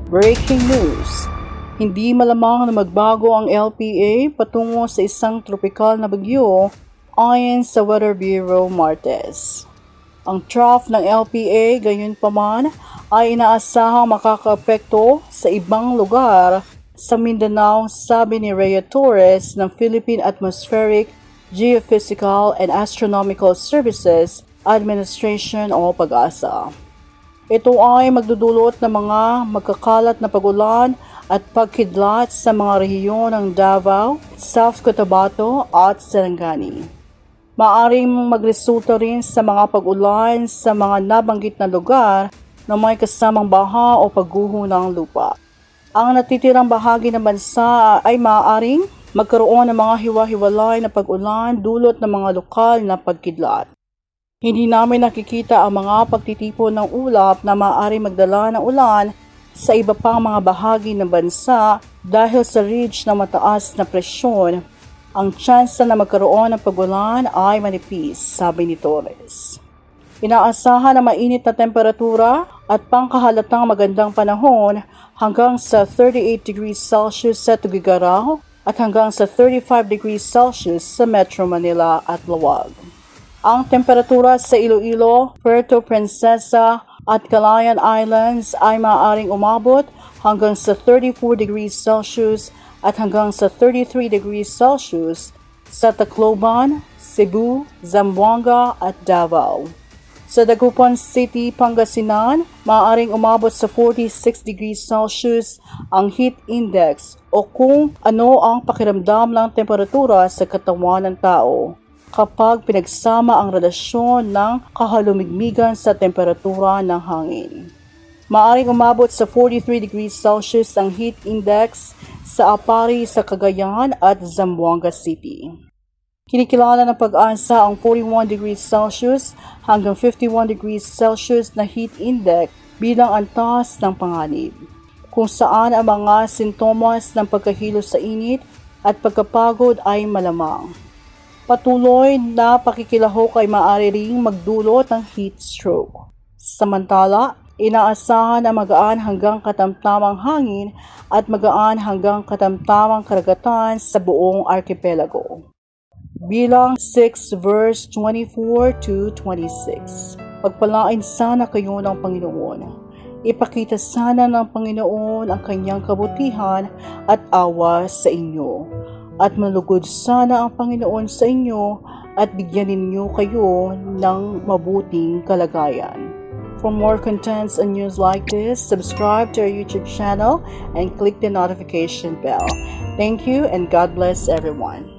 Breaking news. Hindi malamang na magbago ang LPA patungo sa isang tropikal na bagyo ayon sa Weather Bureau Martes. Ang trough ng LPA gayunpaman ay inaasahang makakaapekto sa ibang lugar sa Mindanao, sabi ni Rhea Torres ng Philippine Atmospheric, Geophysical and Astronomical Services Administration o PAGASA. Ito ay magdudulot ng mga magkakalat na pag-ulan at pagkidlat sa mga rehiyon ng Davao, South Cotabato at Sarangani. Maaring magresulta rin sa mga pag-ulan sa mga nabanggit na lugar na may kasamang baha o pagguho ng lupa. Ang natitirang bahagi ng bansa ay maaaring magkaroon ng mga hiwa-hiwalay na pag-ulan dulot ng mga lokal na pagkidlat. Hindi namin nakikita ang mga pagtitipon ng ulap na maaari magdala ng ulan sa iba pang mga bahagi ng bansa dahil sa ridge na mataas na presyon. Ang tsansa na magkaroon ng pag-ulan ay manipis, sabi ni Torres. Inaasahan na mainit na temperatura at pangkahalatang magandang panahon hanggang sa 38 degrees Celsius sa Tugigaraw at hanggang sa 35 degrees Celsius sa Metro Manila at Lawag. Ang temperatura sa Iloilo, Puerto Princesa at Calayan Islands ay maaaring umabot hanggang sa 34 degrees Celsius at hanggang sa 33 degrees Celsius sa Tacloban, Cebu, Zamboanga at Davao. Sa Dagupan City, Pangasinan, maaaring umabot sa 46 degrees Celsius ang heat index o kung ano ang pakiramdam ng temperatura sa katawan ng tao kapag pinagsama ang relasyon ng kahalumigmigan sa temperatura ng hangin. Maaring umabot sa 43 degrees Celsius ang heat index sa Apari sa Cagayan at Zamboanga City. Kinikilala ng Pag-asa ang 41 degrees Celsius hanggang 51 degrees Celsius na heat index bilang antas ng panganib, kung saan ang mga sintomas ng pagkahilo sa init at pagkapagod ay malamang. Patuloy na pakikilahok ay maaari ring magdulot ng heat stroke. Samantala, inaasahan na magaan hanggang katamtamang hangin at magaan hanggang katamtamang karagatan sa buong archipelago. Bilang 6 verse 24 to 26. Pagpalain sana kayo ng Panginoon. Ipakita sana ng Panginoon ang kanyang kabutihan at awa sa inyo. At malugod sana ang Panginoon sa inyo at bigyan ninyo kayo ng mabuting kalagayan. For more contents and news like this, subscribe to our YouTube channel and click the notification bell. Thank you and God bless everyone.